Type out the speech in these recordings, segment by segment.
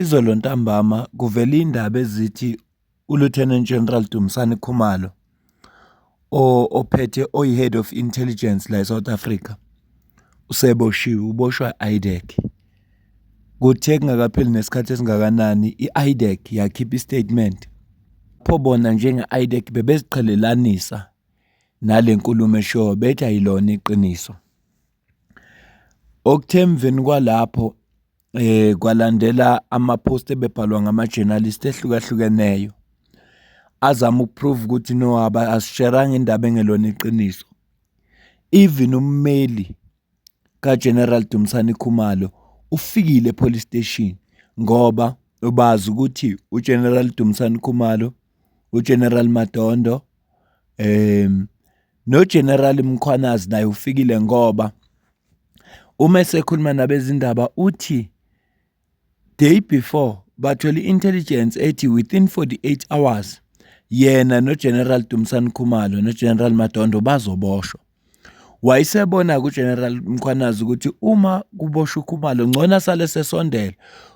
Izolo ntambama kuvele indaba ezithi uLieutenant General Dumisani Khumalo ophethe oyi-Head of Intelligence la eSouth Africa useboshiwe, uboshwa i-IDEC. Kuthe kungakapheli nesikhathi esingakanani i-IDEC yakhipha istatement. Pho bona njenge-IDEC bebeziqhelelanisa nale nkulumo eshoyo bethi ayilona iqiniso. Okuthe emveni kwalapho kwalandela ama-post ebebhalwa ngama-journalist ehlukahlukeneyo azama ukuprove ukuthi no asisheranga indaba engelona iqiniso. Even ummeli kaGeneral Dumisani Khumalo ufikile epolice station ngoba ubazi ukuthi uGeneral Dumisani Khumalo, uGeneral Madondo noGeneral Mkhwanazi naye ufikile ngoba uma esekhuluma nabezindaba uthi day before bathola i-intelligence ethi within 48 hours yena noGeneral Dumisani Khumalo noGeneral Madondo bazoboshwa. Wayesebona kuGeneral Mkhwanazi ukuthi uma kuboshwa uKhumalo ngcono asale sesondela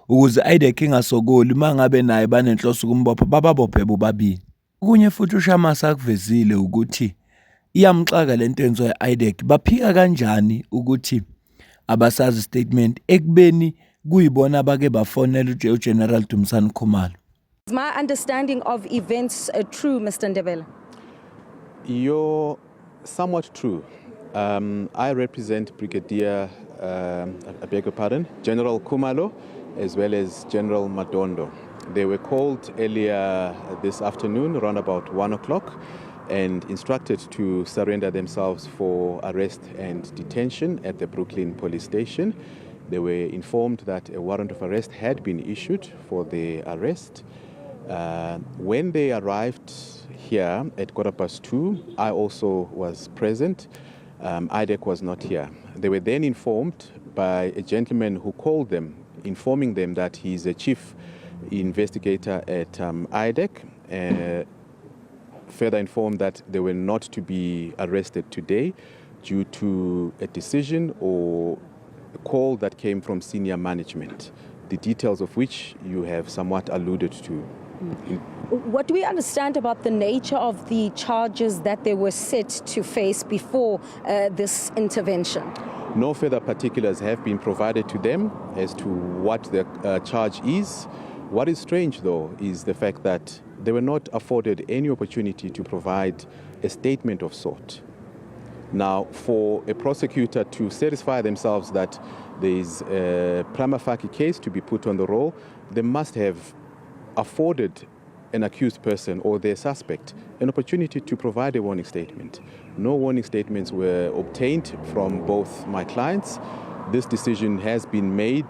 ukuze i-IDEC ingasokoli mangabe naye banenhloso ukumbopha bababophe bobabili. Kunye futhi uShamasa akuvezile ukuthi iyamxaka lento yenziwa i-IDEC baphika kanjani ukuthi abasazi statement ekubeni kuyibona abake bafonela uGeneral Dumisani Khumalo. Is my understanding of events true, Mr. Ndebele? You're somewhat true. I represent Brigadier, I beg your pardon, General Khumalo, as well as General Madondo. They were called earlier this afternoon, around about 1 o'clock, and instructed to surrender themselves for arrest and detention at the Brooklyn police station. They were informed that a warrant of arrest had been issued for the arrest. When they arrived here at 2:15, I also was present. IDEC was not here. They were then informed by a gentleman who called them, informing them that he's a chief investigator at IDEC. Further informed that they were not to be arrested today due to a decision or a call that came from senior management, the details of which you have somewhat alluded to. What do we understand about the nature of the charges that they were set to face before this intervention? No further particulars have been provided to them as to what the charge is. What is strange, though, is the fact that they were not afforded any opportunity to provide a statement of sort. Now, for a prosecutor to satisfy themselves that there is a prima facie case to be put on the roll, they must have afforded an accused person or their suspect an opportunity to provide a warning statement. No warning statements were obtained from both my clients. This decision has been made.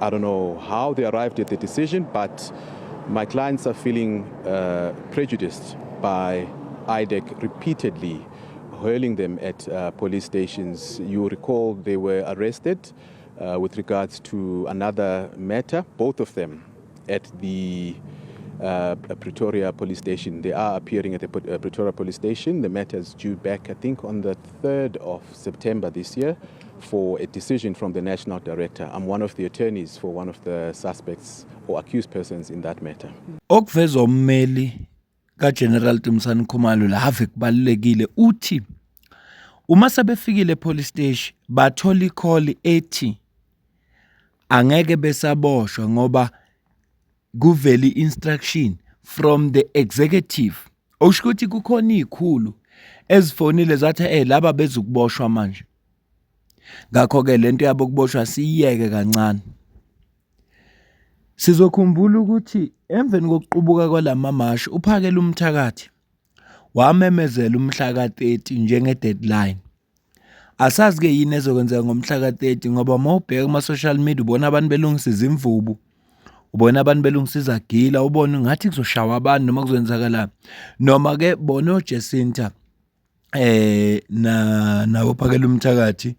I don't know how they arrived at the decision, but my clients are feeling prejudiced by IDEC repeatedly hurling them at police stations. You recall they were arrested with regards to another matter, both of them at the Pretoria police station. They are appearing at the Pretoria police station. The matter is due back, I think, on the 3rd of September this year for a decision from the national director. I'm one of the attorneys for one of the suspects or accused persons in that matter. Okuvezwa ummeli kaGeneral Dumisani Khumalo la ave kubalekile uthi uma sebefikile epolice station bathola icall ethi angeke besaboshwa ngoba kuveli instruction from the executive. Okusho ukuthi kukhona izikhulu ezifonile zathi laba bezukuboshwa manje. Ngakho ke lento yabo kuboshwa siyeke kancane. Sizokhumbula ukuthi emveni kokuqubuka kwalamamashi uphakela umthakathi wamemezela umhla ka-30 njenge deadline. Asazi ke yini ezokwenzeka ngomhla ka-30 ngoba mawubheka kuma social media ubona abantu belungisa izimvubu, ubona abantu belungisa izagila, ubona ngathi kuzoshawa abantu noma kuzoyenzakalani. Noma ke bona uJacinta na uphakela umthakathi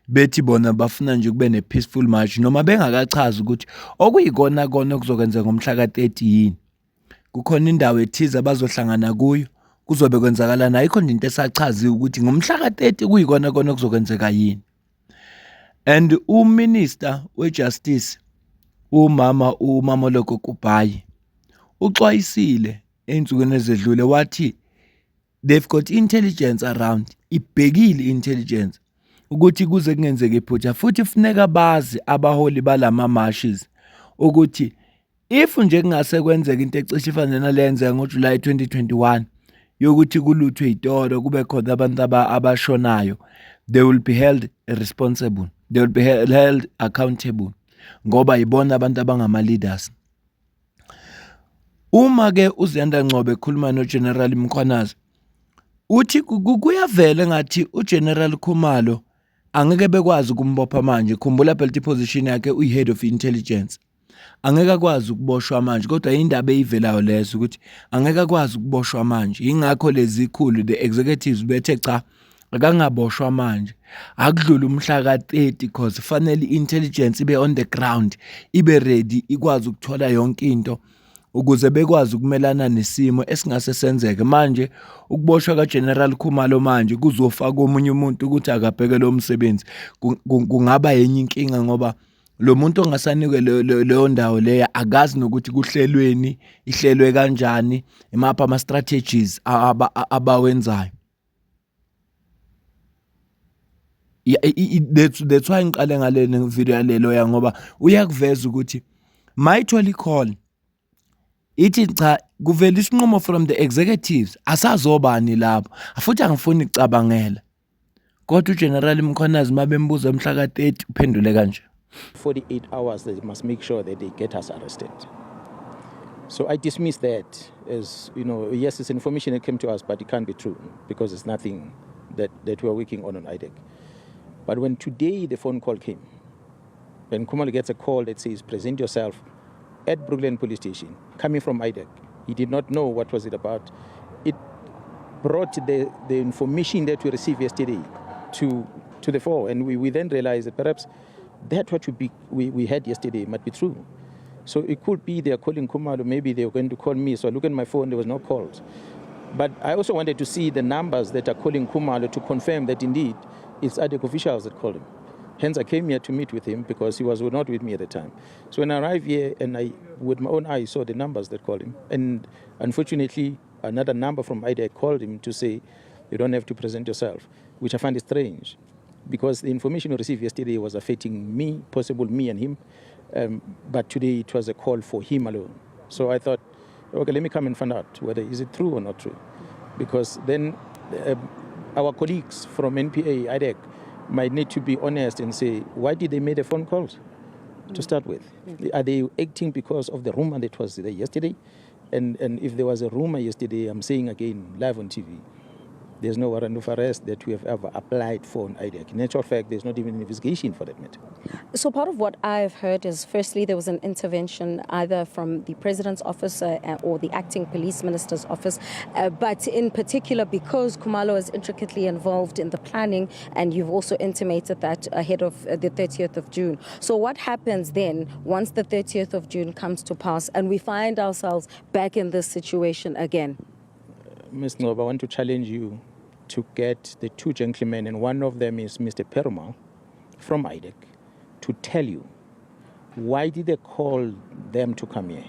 bethi bona bafuna nje kube ne-peaceful march noma bengakachazi ukuthi okuyikona kona okuzokwenzeka ngomhla ka-30 yini. Kukhona indawo ethize abazohlangana kuyo kuzobe kwenzakala nayo ikhona into esachaziwe ukuthi ngomhla ka-30 kuyikona kona okuzokwenzeka yini. And uMinister weJustice uMamoloko Kubayi uxwayisile einsukwini ezedlule wathi they've got intelligence around, ibhekile intelligence ukuthi kuze kungenzeka iphutha, futhi kufuneka bazi abaholi balama marshes ukuthi if nje kungase kwenzeka into ecishe ifane nalenzeka ngoJuly 2021 yokuthi kuluthwe itoro kube khona abantu abashonayo, they will be held responsible, they will be held accountable ngoba yibona abantu abangama leaders. Uma ke uZiyanda Ngcobo ekhuluma noGeneral Mkhwanazi uthi kuyavela ngathi uGeneral Khumalo angeke bekwazi ukumbopha manje. Khumbula phela iposition yakhe uyi-head of intelligence, angeke akwazi ukuboshwa manje, kodwa indaba eyivelayo lezo ukuthi angeke akwazi ukuboshwa manje. Ingakho lezi ikhulu the executives bethe cha akangaboshwa manje, akudlula umhla ka-30 because fanele i-intelligence ibe on the ground, ibe ready, ikwazi ukuthola yonke into ukuze bekwazi ukumelana nesimo esingase senzeke. Manje ukuboshwa kaGeneral Khumalo manje kuzofaka omunye umuntu ukuthi akabheke lo msebenzi, kungaba yenye inkinga ngoba lo muntu ongasanikwe leyo ndawo leyo akazi nokuthi kuhlelweni, ihlelwe kanjani, imapha ama strategies abawenzayo. That's why ngiqale ngale video yalelo ya ngoba uyakuveza ukuthi mayithola i-call ithi cha kuvela isinqumo from the executives, asazobani lapho, futhi angifuni ukucabangela. Kodwa uGeneral Mkhwanazi mabembuza umhla ka-30 uphendule kanje. 48 hours they must make sure that they get us arrested. So I dismiss that as, yes, it's information that came to us, but it can't be true because it's nothing that we are working on IDEC. But when today the phone call came, when Khumalo gets a call that says, present yourself at Brooklyn Police Station, coming from IDEC, he did not know what was it about. It brought the information that we received yesterday to the fore, and we then realized that perhaps that what we had yesterday might be true. So it could be they are calling Khumalo, maybe they were going to call me. So I look at my phone, there was no calls. But I also wanted to see the numbers that are calling Khumalo to confirm that indeed it's IDEC officials that called him. Hence I came here to meet with him because he was not with me at the time. So when I arrived here and I, with my own eyes, saw the numbers that called him. And unfortunately, another number from IDEC called him to say, you don't have to present yourself, which I find strange because the information we received yesterday was affecting me, possible me and him. But today it was a call for him alone. So I thought, okay, let me come and find out whether is it true or not true. Because then our colleagues from NPA, IDEC, might need to be honest and say, why did they make the phone calls to start with? Are they acting because of the rumor that was there yesterday? And if there was a rumor yesterday, I'm saying again, live on TV, there's no warrant of arrest that we have ever applied for an IDEC. In actual fact, there's not even an investigation for that matter. So part of what I've heard is, firstly, there was an intervention either from the President's office or the acting police minister's office, but in particular because Khumalo is intricately involved in the planning, and you've also intimated that ahead of the 30th of June. So what happens then once the 30th of June comes to pass and we find ourselves back in this situation again? Ms. Ngcobo, I want to challenge you to get the two gentlemen, and one of them is Mr. Perumal from IDEC, to tell you why did they call them to come here,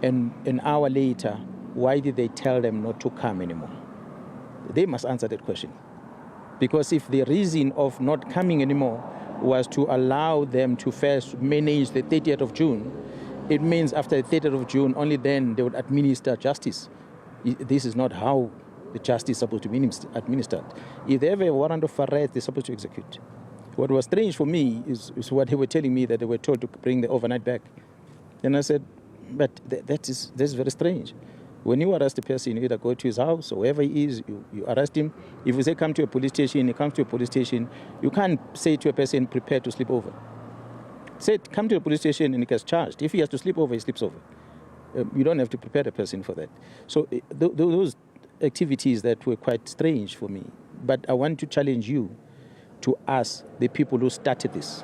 and an hour later, why did they tell them not to come anymore? They must answer that question. Because if the reason of not coming anymore was to allow them to first manage the 30th of June, it means after the 30th of June, only then they would administer justice. This is not how the justice is supposed to be administered. If they have a warrant of arrest, they're supposed to execute. What was strange for me is what they were telling me, that they were told to bring the overnight back. And I said, but that's very strange. When you arrest a person, you either go to his house or wherever he is, you arrest him. If you say come to a police station, he comes to a police station, you can't say to a person, prepare to sleep over. Say, come to a police station and he gets charged. If he has to sleep over, he sleeps over. You don't have to prepare the person for that. So those activities that were quite strange for me. But I want to challenge you to ask the people who started this,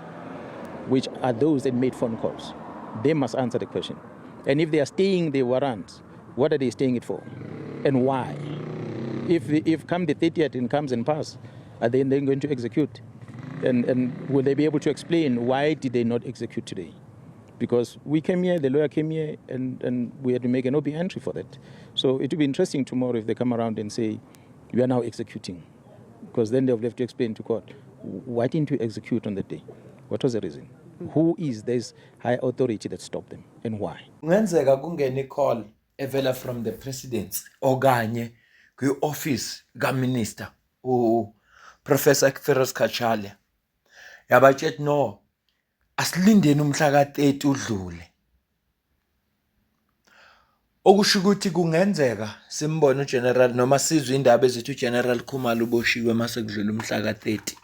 which are those that made phone calls. They must answer the question. And if they are staying the warrants, what are they staying it for? And why? If come the 30th and comes and pass, are they then going to execute? And will they be able to explain why did they not execute today? because we came here, the lawyer came here, and we had to make an OB entry for that. So it will be interesting tomorrow if they come around and say, we are now executing, because then they'll have to explain to court, why didn't you execute on the day? What was the reason? Who is this high authority that stopped them, and why? Ngenzeka kungena i-call evela from the president okanye kwi-office kaminister uProfessor Feroz Khachalia yabatshela no asilindeni umhla ka-30 udlule, okusho ukuthi kungenzeka simbone uGeneral noma sizwe indaba ezithi uGeneral Khumalo uboshiwe mase kudlula umhla ka-30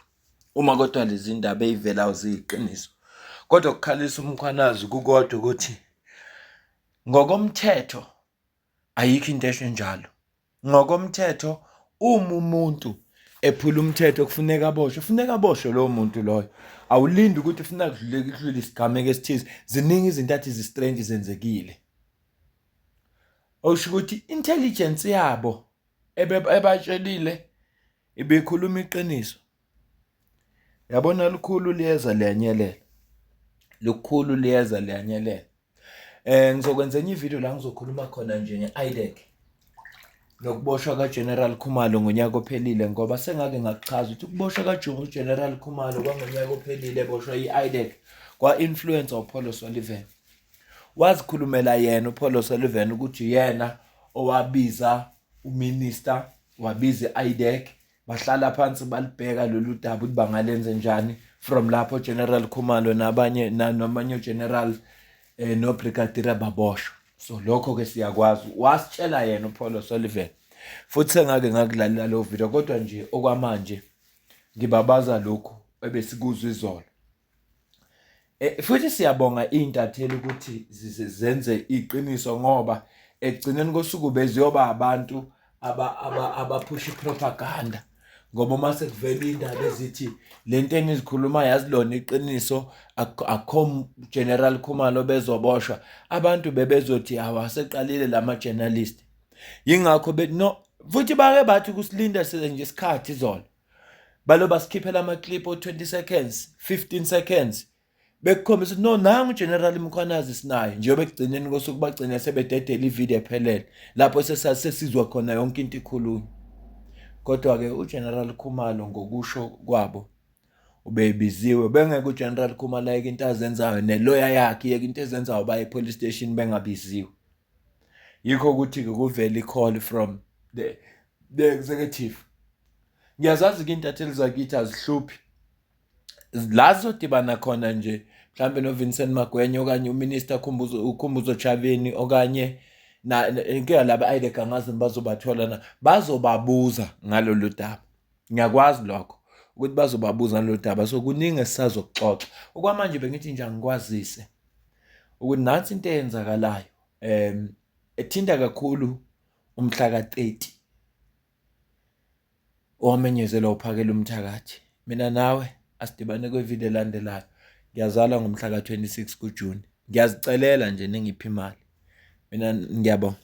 uma kodwa lezi indaba ezivela uziqiniso. Kodwa ukukhalisa umkhwanazi kukodwa ukuthi ngokomthetho ayikho into enjalo. Ngokomthetho uma umuntu ephula umthetho kufuneka aboshwe lowo muntu loyo. Awulindi ukuthi ufuna kudlule isigameko esithize. Ziningi izinto athi strange zenzekile. Okusho ukuthi intelligence yabo ebatshelile ibikhuluma iqiniso. Yabona lukhulu liyeza liyanyelela. Lukhulu liyeza liyanyelela. Ngizokwenza enye ivideo la ngizokhuluma khona nje nge-IDEC nokuboshwa kaGeneral Khumalo ngonyaka ophelile, ngoba sengake ngakuchaza ukuthi ukuboshwa kaGeneral Khumalo kwangonyaka ophelile eboshwa i-IDEC kwa-influencer uPaulo Sullivan. Wazikhulumela yena uPaulo Sullivan ukuthi yena owabiza uminister, wabiza i-IDEC, bahlala phansi balibheka lolu daba ukuthi bangalenze njani. From lapho General Khumalo namanye general no brigadier baboshwa. So lokho ke siyakwazi wasitshela yena uPaulo Sullivan. Futhi sengake ngakulalela lo video, kodwa nje okwamanje ngibabaza lokho ebesikuzwa izolo. Futhi siyabonga intatheli ukuthi zenze iqiniso, ngoba ekugcineni kosuku beziyoba abantu abaphusha propaganda. Ngoba mase kuvela indaba ezithi lento enizikhuluma yazi lona iqiniso akho General Khumalo bezoboshwa, abantu bebezothi awaseqalile lama journalist. Yingakho no futhi bake bathi kusilinda nje isikhathi izolo. Baloba sikhiphela ama clip o 20 seconds, 15 seconds. Bekukhombisa no nangu General Mkhwanazi sinayo, njengoba ekugcineni kosuku bagcina sebededela ivideo ephelele lapho sesizwa khona yonke into ikhulunywa. Kodwa ke uGeneral Khumalo ngokusho kwabo ubebiziwe, bengeke uGeneral Khumalo ayeke into azenzayo nelawyer yakhe yeke into ezenzayo baye police station bengabiziwe. Yikho ukuthi ke kuvela i-call from the executive. Ngiyazazi ke intatheli zakithi azihluphi, la zodibana khona nje mhlambe no Vincent Magwenya okanye uminister uKhumbuzo Chavini okanye inkinga laba IDEC angazi bazobathola na, bazobabuza ngalolu daba. Ngiyakwazi lokho ukuthi bazobabuza ngalolu daba. So kuningi esisazokuxoxa. Okwamanje bengithi nje angikwazise ukuthi nansi into eyenzakalayo ethinta kakhulu umhla ka-30 owamenyezelwa uPhakela Umthakathi. Mina nawe asidibane kwevideo elandelayo. Ngiyazalwa ngomhla ka-26 kuJuni. Ngiyazicelela nje ningiphi imali. Mina ngiyabonga.